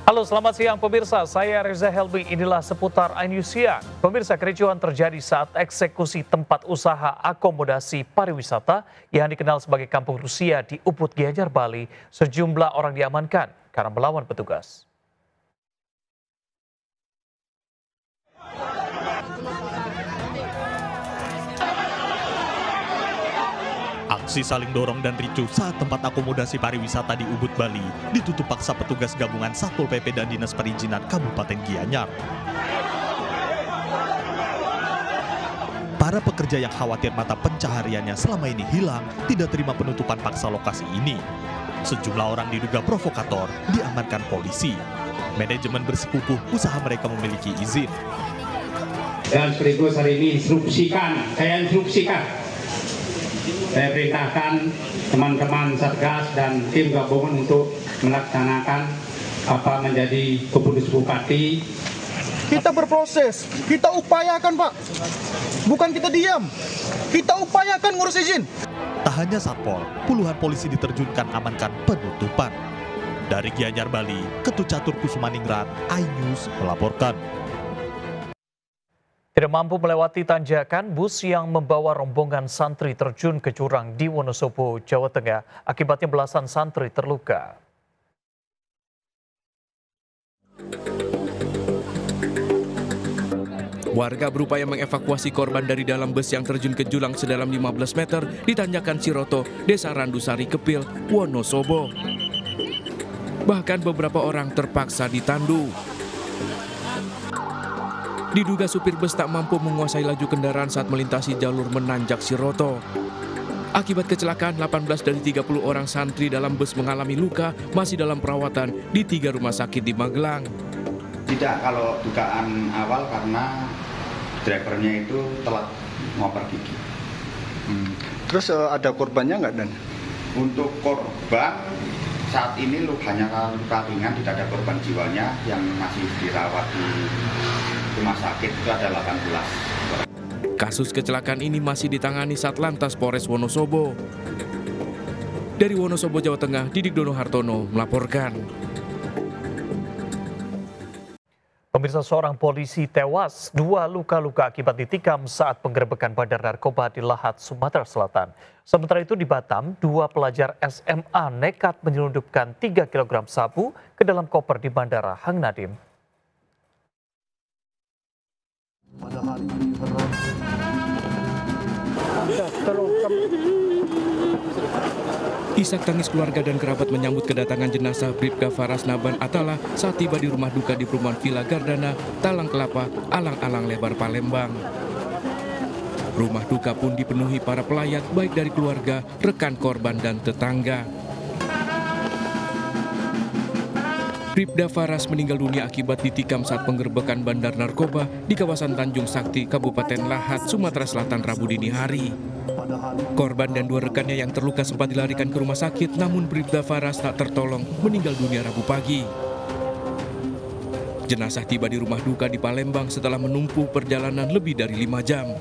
Halo, selamat siang pemirsa. Saya Reza Helmi. Inilah seputar iNews Siang. Pemirsa, kericuhan terjadi saat eksekusi tempat usaha akomodasi pariwisata yang dikenal sebagai Kampung Rusia di Ubud, Gianyar, Bali. Sejumlah orang diamankan karena melawan petugas. Aksi saling dorong dan ricuh saat tempat akomodasi pariwisata di Ubud, Bali ditutup paksa petugas gabungan Satpol PP dan Dinas Perizinan Kabupaten Gianyar. Para pekerja yang khawatir mata pencahariannya selama ini hilang tidak terima penutupan paksa lokasi ini. Sejumlah orang diduga provokator diamankan polisi. Manajemen bersikukuh usaha mereka memiliki izin. Dan sekaligus hari ini saya instruksikan. Saya perintahkan teman-teman Satgas dan tim gabungan untuk melaksanakan apa menjadi keputusan Bupati. Kita berproses, kita upayakan Pak, bukan kita diam, kita upayakan ngurus izin. Tak hanya Satpol, puluhan polisi diterjunkan amankan penutupan. Dari Gianyar, Bali, Ketut Catur Kusumaningrat, iNews melaporkan. Tidak mampu melewati tanjakan, bus yang membawa rombongan santri terjun ke jurang di Wonosobo, Jawa Tengah. Akibatnya belasan santri terluka. Warga berupaya mengevakuasi korban dari dalam bus yang terjun ke jurang sedalam 15 meter di Tanjakan Ciroto, Desa Randusari Kepil, Wonosobo. Bahkan beberapa orang terpaksa ditandu. Diduga supir bus tak mampu menguasai laju kendaraan saat melintasi jalur menanjak Ciroto. Akibat kecelakaan, 18 dari 30 orang santri dalam bus mengalami luka, masih dalam perawatan di 3 rumah sakit di Magelang. Tidak, kalau dugaan awal karena drivernya itu telat ngoper gigi. Terus ada korbannya nggak, Dan? Untuk korban, saat ini hanya luka ringan, tidak ada korban jiwanya yang masih dirawat di rumah sakit, itu ada 18. Kasus kecelakaan ini masih ditangani Satlantas Polres Wonosobo. Dari Wonosobo, Jawa Tengah, Didik Dono Hartono melaporkan. Pemirsa, seorang polisi tewas, 2 luka-luka akibat ditikam saat penggerebekan bandar narkoba di Lahat, Sumatera Selatan. Sementara itu di Batam, 2 pelajar SMA nekat menyelundupkan 3 kg sabu ke dalam koper di Bandara Hang Nadim. Isak tangis keluarga dan kerabat menyambut kedatangan jenazah Bribka Faras Naban Atala saat tiba di rumah duka di perumahan Villa Gardana, Talang Kelapa, Alang-Alang Lebar, Palembang. Rumah duka pun dipenuhi para pelayat baik dari keluarga, rekan korban dan tetangga. Bribda Faras meninggal dunia akibat ditikam saat penggerbekan bandar narkoba di kawasan Tanjung Sakti, Kabupaten Lahat, Sumatera Selatan, Rabu dini hari. Korban dan 2 rekannya yang terluka sempat dilarikan ke rumah sakit, namun Bribda Faras tak tertolong, meninggal dunia Rabu pagi. Jenazah tiba di rumah duka di Palembang setelah menempuh perjalanan lebih dari 5 jam.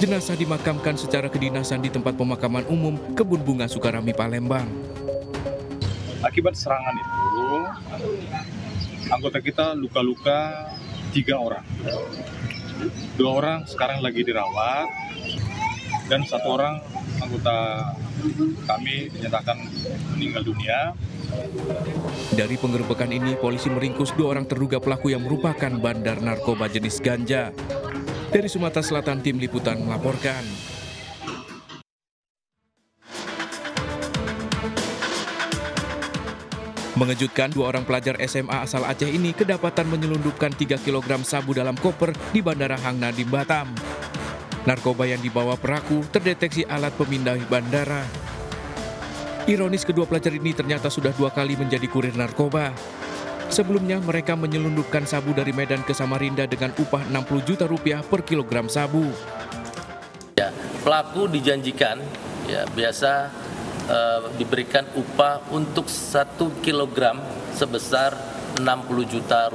Jenazah dimakamkan secara kedinasan di tempat pemakaman umum Kebun Bunga Sukarami, Palembang. Akibat serangan itu, anggota kita luka-luka 3 orang. 2 orang sekarang lagi dirawat, dan 1 orang anggota kami dinyatakan meninggal dunia. Dari penggerbekan ini, polisi meringkus 2 orang terduga pelaku yang merupakan bandar narkoba jenis ganja. Dari Sumatera Selatan, tim liputan melaporkan. Mengejutkan, 2 orang pelajar SMA asal Aceh ini kedapatan menyelundupkan 3 kg sabu dalam koper di Bandara Hang Nadim, Batam. Narkoba yang dibawa pelaku terdeteksi alat pemindah bandara. Ironis, kedua pelajar ini ternyata sudah 2 kali menjadi kurir narkoba. Sebelumnya mereka menyelundupkan sabu dari Medan ke Samarinda dengan upah Rp60 juta per kilogram sabu. Ya, pelaku dijanjikan biasa diberikan upah untuk 1 kilogram sebesar Rp60 juta.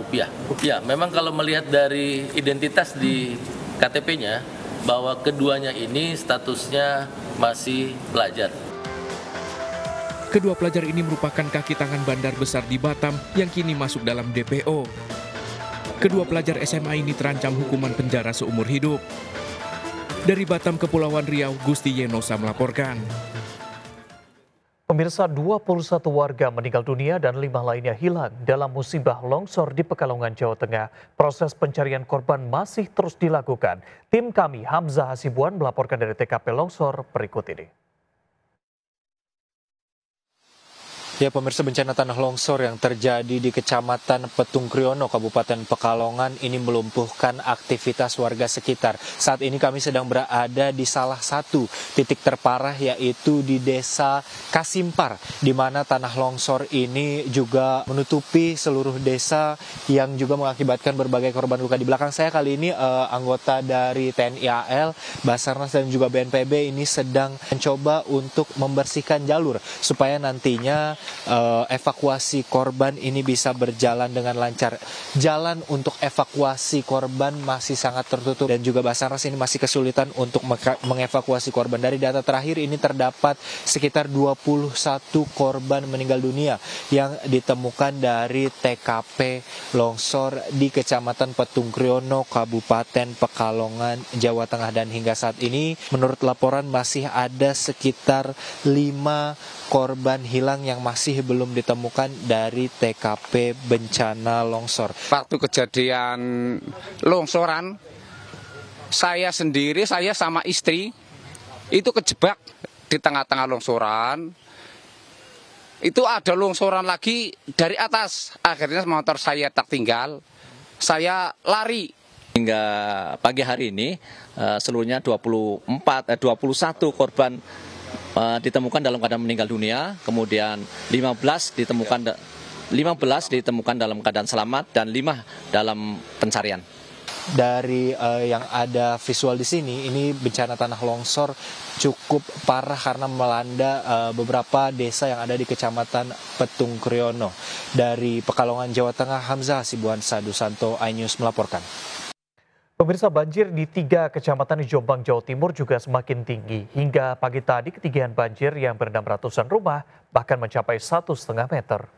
Ya, memang kalau melihat dari identitas di KTP-nya bahwa keduanya ini statusnya masih pelajar. Kedua pelajar ini merupakan kaki tangan bandar besar di Batam yang kini masuk dalam DPO. Kedua pelajar SMA ini terancam hukuman penjara seumur hidup. Dari Batam, Kepulauan Riau, Gusti Yenosa melaporkan. Pemirsa, 21 warga meninggal dunia dan 5 lainnya hilang dalam musibah longsor di Pekalongan, Jawa Tengah. Proses pencarian korban masih terus dilakukan. Tim kami, Hamzah Hasibuan, melaporkan dari TKP longsor berikut ini. Ya, pemirsa, bencana tanah longsor yang terjadi di Kecamatan Petung Kriono, Kabupaten Pekalongan ini melumpuhkan aktivitas warga sekitar. Saat ini kami sedang berada di salah satu titik terparah, yaitu di Desa Kasimpar, di mana tanah longsor ini juga menutupi seluruh desa yang juga mengakibatkan berbagai korban luka. Di belakang saya kali ini anggota dari TNI AL, Basarnas dan juga BNPB ini sedang mencoba untuk membersihkan jalur supaya nantinya evakuasi korban ini bisa berjalan dengan lancar. Jalan untuk evakuasi korban masih sangat tertutup dan juga Basarnas ini masih kesulitan untuk mengevakuasi korban. Dari data terakhir ini terdapat sekitar 21 korban meninggal dunia yang ditemukan dari TKP longsor di Kecamatan Petung Kriono, Kabupaten Pekalongan, Jawa Tengah. Dan hingga saat ini menurut laporan masih ada sekitar 5 korban hilang yang masih belum ditemukan dari TKP bencana longsor. Waktu kejadian longsoran, saya sendiri, saya sama istri, itu kejebak di tengah-tengah longsoran. Itu ada longsoran lagi dari atas, akhirnya motor saya tertinggal, saya lari. Hingga pagi hari ini seluruhnya 21 korban ditemukan dalam keadaan meninggal dunia, kemudian 15 ditemukan dalam keadaan selamat dan 5 dalam pencarian. Dari yang ada visual di sini, ini bencana tanah longsor cukup parah karena melanda beberapa desa yang ada di Kecamatan Petung Kriono. Dari Pekalongan, Jawa Tengah, Hamzah Hasibuan, Sadusanto, iNews melaporkan. Pemirsa, banjir di 3 kecamatan di Jombang, Jawa Timur juga semakin tinggi. Hingga pagi tadi ketinggian banjir yang berendam ratusan rumah bahkan mencapai 1,5 meter.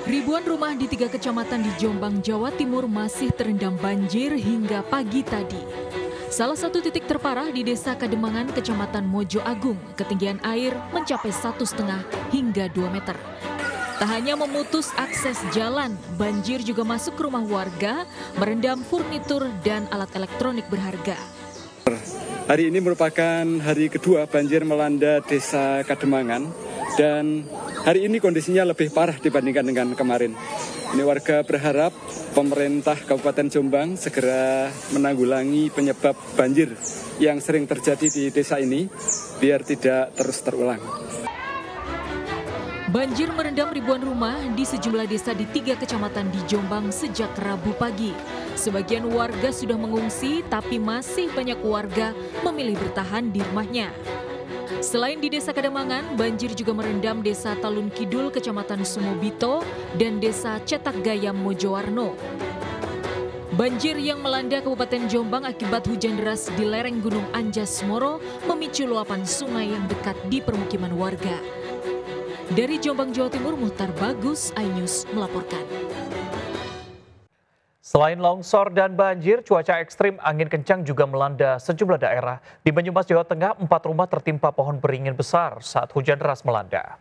Ribuan rumah di 3 kecamatan di Jombang, Jawa Timur masih terendam banjir hingga pagi tadi. Salah satu titik terparah di Desa Kademangan, Kecamatan Mojo Agung, ketinggian air mencapai 1,5 hingga 2 meter. Tak hanya memutus akses jalan, banjir juga masuk ke rumah warga, merendam furnitur dan alat elektronik berharga. Hari ini merupakan hari kedua banjir melanda Desa Kademangan dan hari ini kondisinya lebih parah dibandingkan dengan kemarin. Ini warga berharap pemerintah Kabupaten Jombang segera menanggulangi penyebab banjir yang sering terjadi di desa ini biar tidak terus terulang. Banjir merendam ribuan rumah di sejumlah desa di 3 kecamatan di Jombang sejak Rabu pagi. Sebagian warga sudah mengungsi, tapi masih banyak warga memilih bertahan di rumahnya. Selain di Desa Kademangan, banjir juga merendam Desa Talun Kidul, Kecamatan Sumobito, dan Desa Cetak Gayam, Mojowarno. Banjir yang melanda Kabupaten Jombang akibat hujan deras di lereng Gunung Anjas-Moro memicu luapan sungai yang dekat di permukiman warga. Dari Jombang, Jawa Timur, Muhtar Bagus, iNews melaporkan. Selain longsor dan banjir, cuaca ekstrim angin kencang juga melanda sejumlah daerah. Di Banyumas, Jawa Tengah, 4 rumah tertimpa pohon beringin besar saat hujan deras melanda.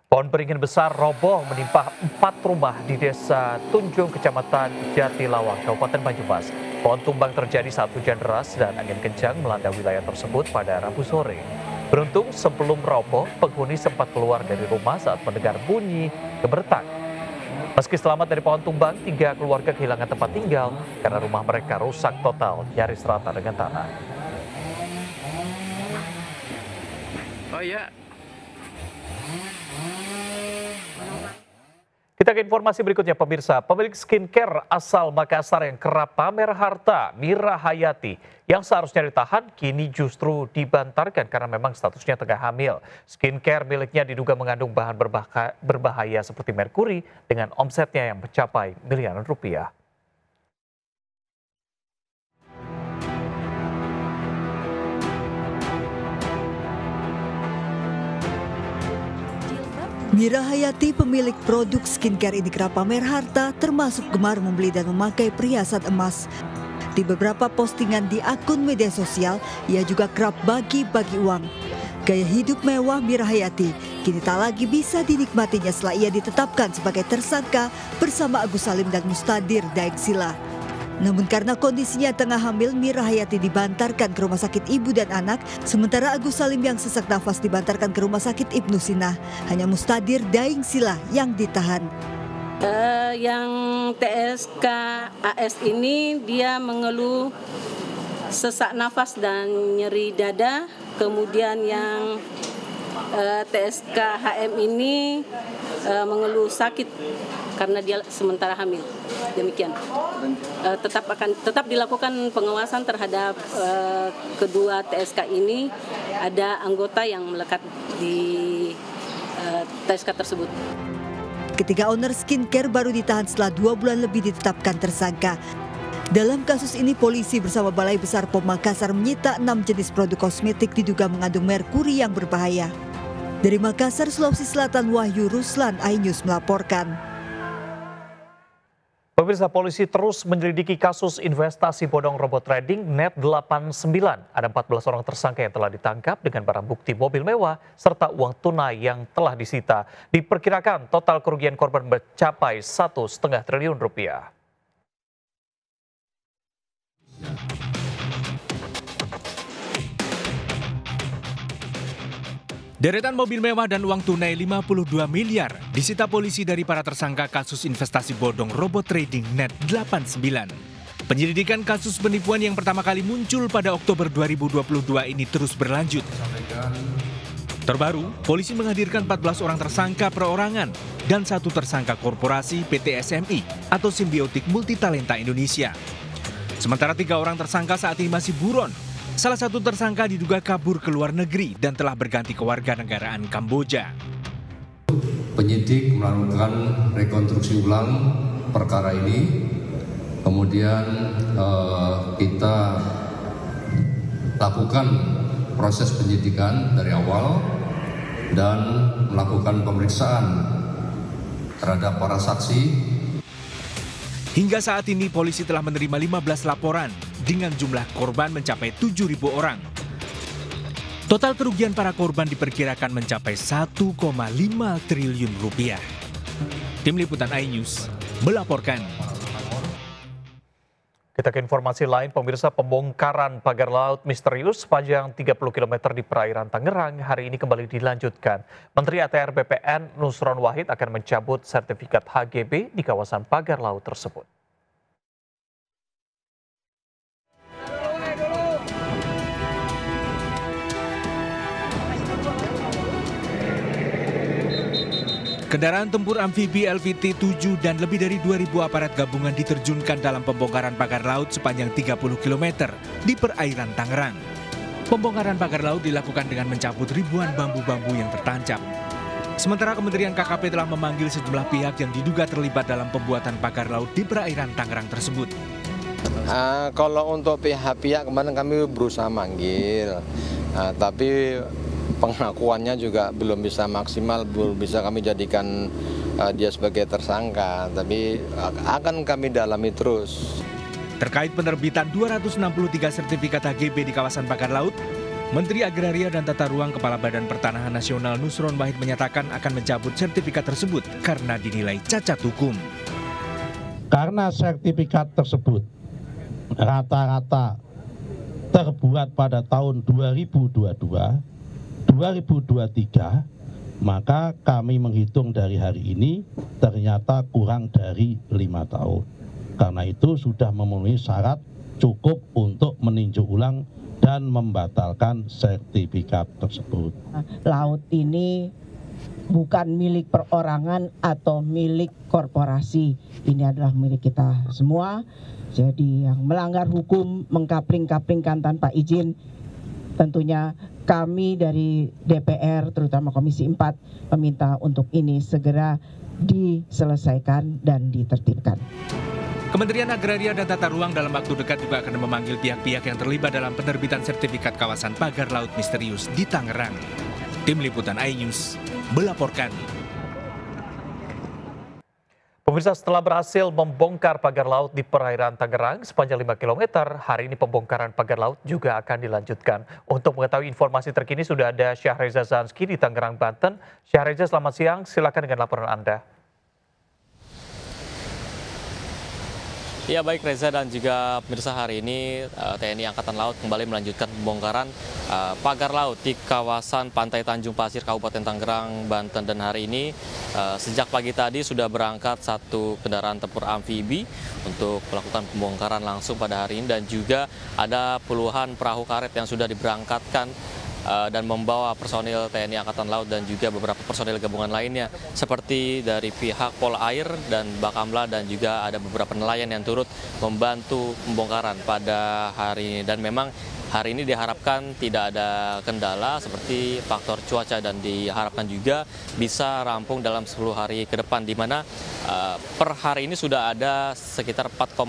Pohon beringin besar roboh menimpa 4 rumah di Desa Tunjung, Kecamatan Jatilawang, Kabupaten Banyumas. Pohon tumbang terjadi saat hujan deras dan angin kencang melanda wilayah tersebut pada Rabu sore. Beruntung sebelum roboh, penghuni sempat keluar dari rumah saat mendengar bunyi gemertak. Meski selamat dari pohon tumbang, 3 keluarga kehilangan tempat tinggal karena rumah mereka rusak total, nyaris rata dengan tanah. Oh ya. Kita ke informasi berikutnya, pemirsa. Pemilik skincare asal Makassar yang kerap pamer harta, Mira Hayati, yang seharusnya ditahan, kini justru dibantarkan karena memang statusnya tengah hamil. Skincare miliknya diduga mengandung bahan berbahaya seperti merkuri dengan omsetnya yang mencapai miliaran rupiah. Mira Hayati, pemilik produk skincare ini kerap pamer harta, termasuk gemar membeli dan memakai perhiasan emas. Di beberapa postingan di akun media sosial, ia juga kerap bagi-bagi uang. Gaya hidup mewah Mira Hayati kini tak lagi bisa dinikmatinya setelah ia ditetapkan sebagai tersangka bersama Agus Salim dan Mustadir Daeng Sila. Namun karena kondisinya tengah hamil, Mira Hayati dibantarkan ke Rumah Sakit Ibu dan Anak, sementara Agus Salim yang sesak nafas dibantarkan ke Rumah Sakit Ibnu Sina. Hanya Mustadir Daeng Sila yang ditahan. Yang TSK AS ini dia mengeluh sesak nafas dan nyeri dada. Kemudian yang TSK HM ini mengeluh sakit karena dia sementara hamil. Demikian. Tetap dilakukan pengawasan terhadap kedua TSK ini. Ada anggota yang melekat di TSK tersebut. Ketiga owner skincare baru ditahan setelah 2 bulan lebih ditetapkan tersangka. Dalam kasus ini, polisi bersama Balai Besar POM Makassar menyita 6 jenis produk kosmetik diduga mengandung merkuri yang berbahaya. Dari Makassar, Sulawesi Selatan, Wahyu Ruslan, iNews melaporkan. Pemirsa, polisi terus menyelidiki kasus investasi bodong robot trading Net89. Ada 14 orang tersangka yang telah ditangkap dengan barang bukti mobil mewah serta uang tunai yang telah disita. Diperkirakan total kerugian korban mencapai 1,5 triliun rupiah. Deretan mobil mewah dan uang tunai 52 miliar disita polisi dari para tersangka kasus investasi bodong robot trading Net89. Penyelidikan kasus penipuan yang pertama kali muncul pada Oktober 2022 ini terus berlanjut. Terbaru, polisi menghadirkan 14 orang tersangka perorangan dan 1 tersangka korporasi PT SMI atau Simbiotik Multitalenta Indonesia. Sementara 3 orang tersangka saat ini masih buron. Salah satu tersangka diduga kabur ke luar negeri dan telah berganti kewarganegaraan Kamboja. Penyidik melakukan rekonstruksi ulang perkara ini, kemudian kita lakukan proses penyidikan dari awal dan melakukan pemeriksaan terhadap para saksi. Hingga saat ini polisi telah menerima 15 laporan dengan jumlah korban mencapai 7.000 orang. Total kerugian para korban diperkirakan mencapai 1,5 triliun rupiah. Tim Liputan iNews melaporkan. Kita ke informasi lain, pemirsa, pembongkaran pagar laut misterius sepanjang 30 km di perairan Tangerang hari ini kembali dilanjutkan. Menteri ATR BPN Nusron Wahid akan mencabut sertifikat HGB di kawasan pagar laut tersebut. Kendaraan tempur amfibi LVT-7 dan lebih dari 2.000 aparat gabungan diterjunkan dalam pembongkaran pagar laut sepanjang 30 km di perairan Tangerang. Pembongkaran pagar laut dilakukan dengan mencabut ribuan bambu-bambu yang tertancap. Sementara Kementerian KKP telah memanggil sejumlah pihak yang diduga terlibat dalam pembuatan pagar laut di perairan Tangerang tersebut. Kalau untuk pihak-pihak kemarin kami berusaha manggil, tapi pengakuannya juga belum bisa maksimal, belum bisa kami jadikan dia sebagai tersangka, tapi akan kami dalami terus. Terkait penerbitan 263 sertifikat HGB di kawasan pagar laut, Menteri Agraria dan Tata Ruang Kepala Badan Pertanahan Nasional Nusron Wahid menyatakan akan mencabut sertifikat tersebut karena dinilai cacat hukum. Karena sertifikat tersebut rata-rata terbuat pada tahun 2022, 2023, maka kami menghitung dari hari ini ternyata kurang dari 5 tahun. Karena itu sudah memenuhi syarat cukup untuk meninjau ulang dan membatalkan sertifikat tersebut. Laut ini bukan milik perorangan atau milik korporasi. Ini adalah milik kita semua. Jadi yang melanggar hukum, mengkapling-kaplingkan tanpa izin, tentunya kami dari DPR, terutama Komisi 4, meminta untuk ini segera diselesaikan dan ditertibkan. Kementerian Agraria dan Tata Ruang dalam waktu dekat juga akan memanggil pihak-pihak yang terlibat dalam penerbitan sertifikat kawasan pagar laut misterius di Tangerang. Tim Liputan iNews melaporkan. Pemirsa, setelah berhasil membongkar pagar laut di perairan Tangerang sepanjang 5 km, hari ini pembongkaran pagar laut juga akan dilanjutkan. Untuk mengetahui informasi terkini sudah ada Syahreza Zanski di Tangerang, Banten. Syahreza, selamat siang, silakan dengan laporan Anda. Ya baik Reza dan juga pemirsa, hari ini TNI Angkatan Laut kembali melanjutkan pembongkaran pagar laut di kawasan Pantai Tanjung Pasir, Kabupaten Tangerang, Banten. Dan hari ini sejak pagi tadi sudah berangkat satu kendaraan tempur amfibi untuk melakukan pembongkaran langsung pada hari ini. Dan juga ada puluhan perahu karet yang sudah diberangkatkan dan membawa personil TNI Angkatan Laut dan juga beberapa personil gabungan lainnya seperti dari pihak Polair dan Bakamla, dan juga ada beberapa nelayan yang turut membantu pembongkaran pada hari ini. Dan memang hari ini diharapkan tidak ada kendala seperti faktor cuaca, dan diharapkan juga bisa rampung dalam 10 hari ke depan, di mana per hari ini sudah ada sekitar 4,5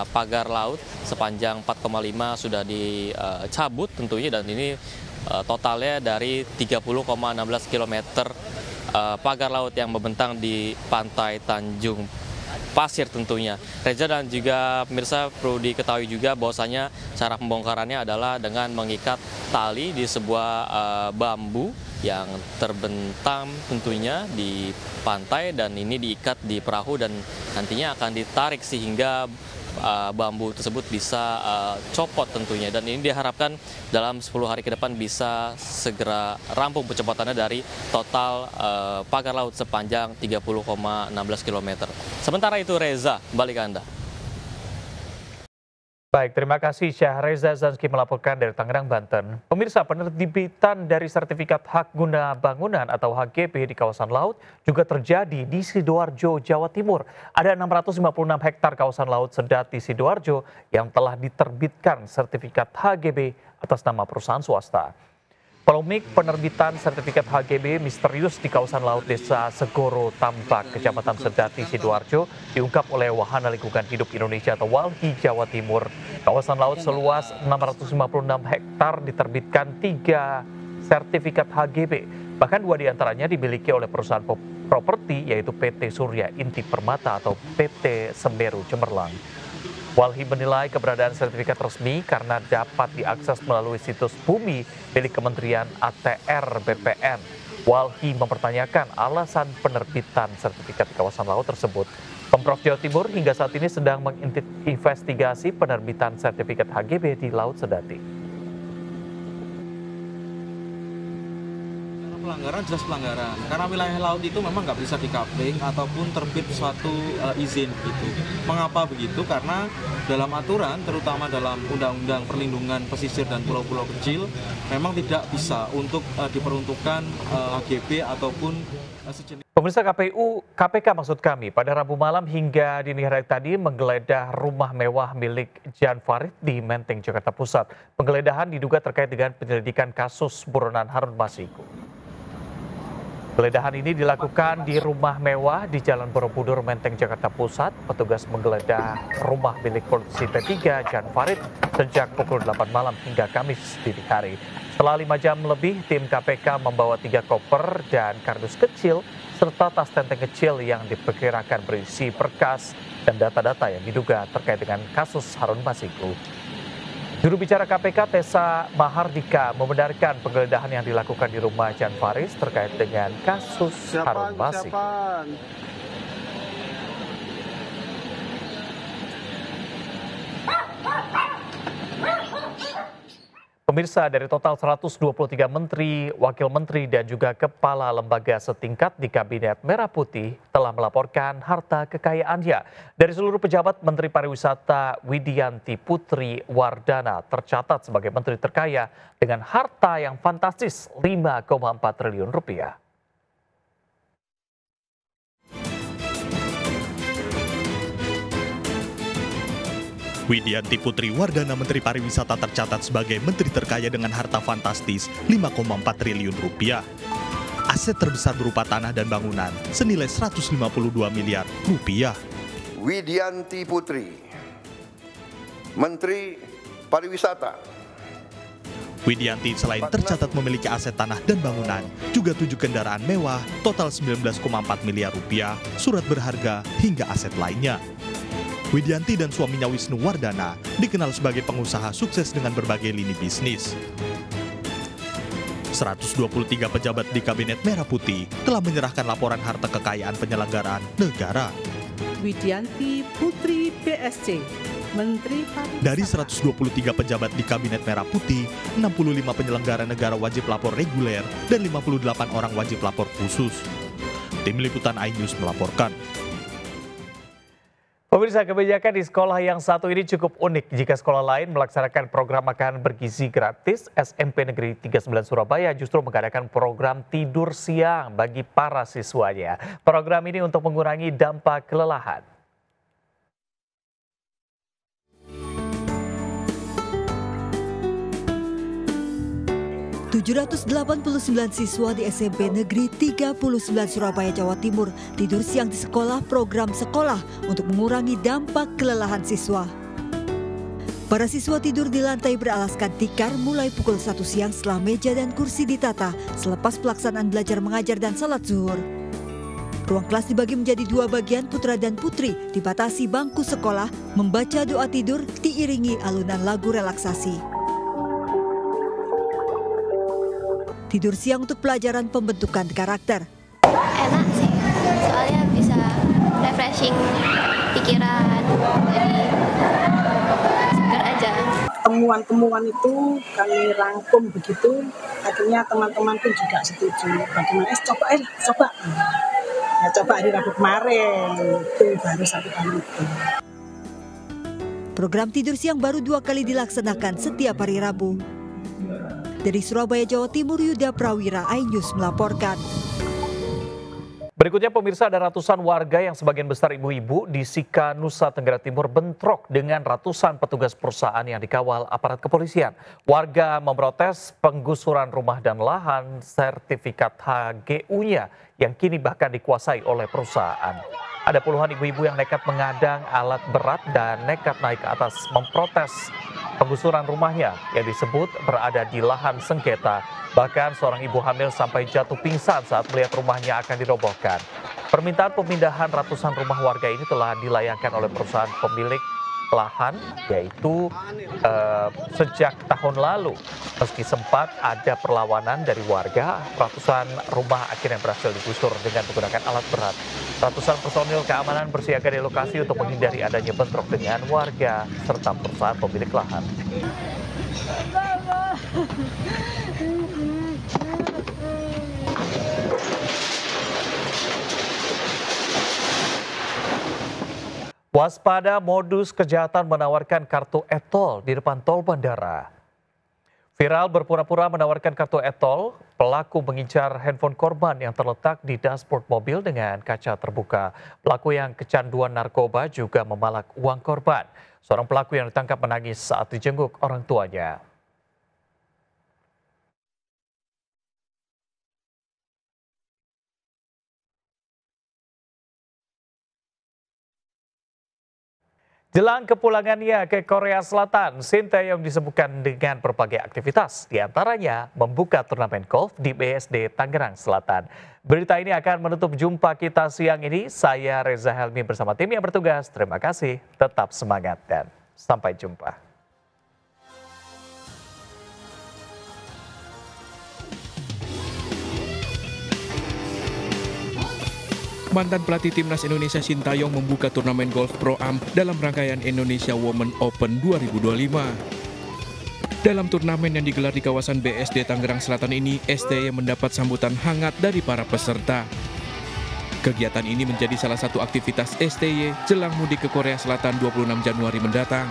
pagar laut sepanjang 4,5 sudah dicabut tentunya, dan ini totalnya dari 30,16 km pagar laut yang membentang di Pantai Tanjung Pasir tentunya. Reza dan juga pemirsa, perlu diketahui juga bahwasanya cara pembongkarannya adalah dengan mengikat tali di sebuah bambu yang terbentang tentunya di pantai, dan ini diikat di perahu dan nantinya akan ditarik sehingga bambu tersebut bisa copot tentunya. Dan ini diharapkan dalam 10 hari ke depan bisa segera rampung pencopotannya dari total pagar laut sepanjang 30,16 km. Sementara itu Reza, balik ke Anda. Baik, terima kasih Syahreza Zanski melaporkan dari Tangerang, Banten. Pemirsa, penerbitan dari Sertifikat Hak Guna Bangunan atau HGB di kawasan laut juga terjadi di Sidoarjo, Jawa Timur. Ada 656 hektar kawasan laut Sedati Sidoarjo yang telah diterbitkan Sertifikat HGB atas nama perusahaan swasta. Polemik penerbitan sertifikat HGB misterius di kawasan laut Desa Segoro Tambak, Kecamatan Sedati, Sidoarjo, diungkap oleh Wahana Lingkungan Hidup Indonesia atau WALHI Jawa Timur. Kawasan laut seluas 656 hektar diterbitkan 3 sertifikat HGB. Bahkan 2 diantaranya dimiliki oleh perusahaan properti, yaitu PT Surya Inti Permata atau PT Semeru Cemerlang. WALHI menilai keberadaan sertifikat resmi karena dapat diakses melalui situs bumi milik Kementerian ATR BPN. WALHI mempertanyakan alasan penerbitan sertifikat di kawasan laut tersebut. Pemprov Jawa Timur hingga saat ini sedang menginvestigasi penerbitan sertifikat HGB di Laut Sedati. Pelanggaran jelas pelanggaran, karena wilayah laut itu memang nggak bisa dikapling ataupun terbit suatu izin gitu. Mengapa begitu? Karena dalam aturan, terutama dalam Undang-Undang Perlindungan Pesisir dan Pulau-Pulau Kecil, memang tidak bisa untuk diperuntukkan HGB ataupun sejenis. Pemirsa, KPK maksud kami, pada Rabu malam hingga dini hari tadi menggeledah rumah mewah milik Jan Farid di Menteng, Jakarta Pusat. Penggeledahan diduga terkait dengan penyelidikan kasus buronan Harun Masiku. Penggeledahan ini dilakukan di rumah mewah di Jalan Borobudur, Menteng, Jakarta Pusat. Petugas menggeledah rumah milik politisi P3 Jan Farid sejak pukul 8 malam hingga Kamis dini hari. Setelah 5 jam lebih, tim KPK membawa 3 koper dan kardus kecil serta tas tenteng kecil yang diperkirakan berisi berkas dan data-data yang diduga terkait dengan kasus Harun Masiku. Juru bicara KPK Tessa Mahardika membenarkan penggeledahan yang dilakukan di rumah Jan Farid terkait dengan kasus Harun Masiku. Pemirsa, dari total 123 menteri, wakil menteri, dan juga kepala lembaga setingkat di Kabinet Merah Putih telah melaporkan harta kekayaannya. Dari seluruh pejabat, Menteri Pariwisata Widianti Putri Wardana tercatat sebagai menteri terkaya dengan harta yang fantastis 5,4 triliun rupiah. Widianti Putri Wardana, Menteri Pariwisata, tercatat sebagai menteri terkaya dengan harta fantastis 5,4 triliun rupiah. Aset terbesar berupa tanah dan bangunan senilai 152 miliar rupiah. Widianti Putri, Menteri Pariwisata, Widianti selain tercatat memiliki aset tanah dan bangunan, juga 7 kendaraan mewah, total 19,4 miliar rupiah, surat berharga, hingga aset lainnya. Widianti dan suaminya Wisnu Wardana dikenal sebagai pengusaha sukses dengan berbagai lini bisnis. 123 pejabat di Kabinet Merah Putih telah menyerahkan laporan harta kekayaan penyelenggaraan negara. Widianti Putri PSC, Menteri Pariwisata. Dari 123 pejabat di Kabinet Merah Putih, 65 penyelenggara negara wajib lapor reguler dan 58 orang wajib lapor khusus. Tim Liputan iNews melaporkan. Pemirsa, kebijakan di sekolah yang satu ini cukup unik jika sekolah lain melaksanakan program makan bergizi gratis. SMP Negeri 39 Surabaya justru mengadakan program tidur siang bagi para siswanya. Program ini untuk mengurangi dampak kelelahan. 789 siswa di SMP Negeri 39 Surabaya, Jawa Timur tidur siang di sekolah program sekolah untuk mengurangi dampak kelelahan siswa. Para siswa tidur di lantai beralaskan tikar mulai pukul 1 siang setelah meja dan kursi ditata selepas pelaksanaan belajar mengajar dan salat zuhur. Ruang kelas dibagi menjadi 2 bagian, putra dan putri dibatasi bangku sekolah membaca doa tidur diiringi alunan lagu relaksasi. Tidur siang untuk pelajaran pembentukan karakter. Enak sih, soalnya bisa refreshing pikiran, jadi segar aja. Temuan-temuan itu kami rangkum begitu, akhirnya teman-teman pun juga setuju. Bagaimana? Coba. Ya coba hari Rabu kemarin, itu baru 1 kali itu. Program tidur siang baru 2 kali dilaksanakan setiap hari Rabu. Dari Surabaya, Jawa Timur, Yuda Prawira, iNews melaporkan. Berikutnya pemirsa, ada ratusan warga yang sebagian besar ibu-ibu di Sika, Nusa Tenggara Timur bentrok dengan ratusan petugas perusahaan yang dikawal aparat kepolisian. Warga memprotes penggusuran rumah dan lahan sertifikat HGU-nya yang kini bahkan dikuasai oleh perusahaan. Ada puluhan ibu-ibu yang nekat mengadang alat berat dan nekat naik ke atas memprotes penggusuran rumahnya yang disebut berada di lahan sengketa. Bahkan seorang ibu hamil sampai jatuh pingsan saat melihat rumahnya akan dirobohkan. Permintaan pemindahan ratusan rumah warga ini telah dilayangkan oleh perusahaan pemilik lahan, yaitu sejak tahun lalu. Meski sempat ada perlawanan dari warga, ratusan rumah akhirnya berhasil digusur dengan menggunakan alat berat. Ratusan personil keamanan bersiaga di lokasi untuk menghindari adanya bentrok dengan warga serta perusahaan pemilik lahan. Waspada modus kejahatan menawarkan kartu e-tol di depan tol bandara. Viral berpura-pura menawarkan kartu e-tol, pelaku mengincar handphone korban yang terletak di dashboard mobil dengan kaca terbuka. Pelaku yang kecanduan narkoba juga memalak uang korban. Seorang pelaku yang ditangkap menangis saat dijenguk orang tuanya. Jelang kepulangannya ke Korea Selatan, Shin Tae-yong disebutkan dengan berbagai aktivitas, diantaranya membuka turnamen golf di BSD Tangerang Selatan. Berita ini akan menutup jumpa kita siang ini. Saya Reza Helmi bersama tim yang bertugas. Terima kasih, tetap semangat dan sampai jumpa. Mantan pelatih timnas Indonesia Shin Tae-yong membuka turnamen golf Pro-Am dalam rangkaian Indonesia Women Open 2025. Dalam turnamen yang digelar di kawasan BSD Tangerang Selatan ini, STY mendapat sambutan hangat dari para peserta. Kegiatan ini menjadi salah satu aktivitas STY jelang mudik ke Korea Selatan 26 Januari mendatang.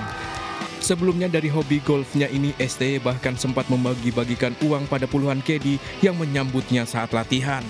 Sebelumnya dari hobi golfnya ini, STY bahkan sempat membagi-bagikan uang pada puluhan caddy yang menyambutnya saat latihan.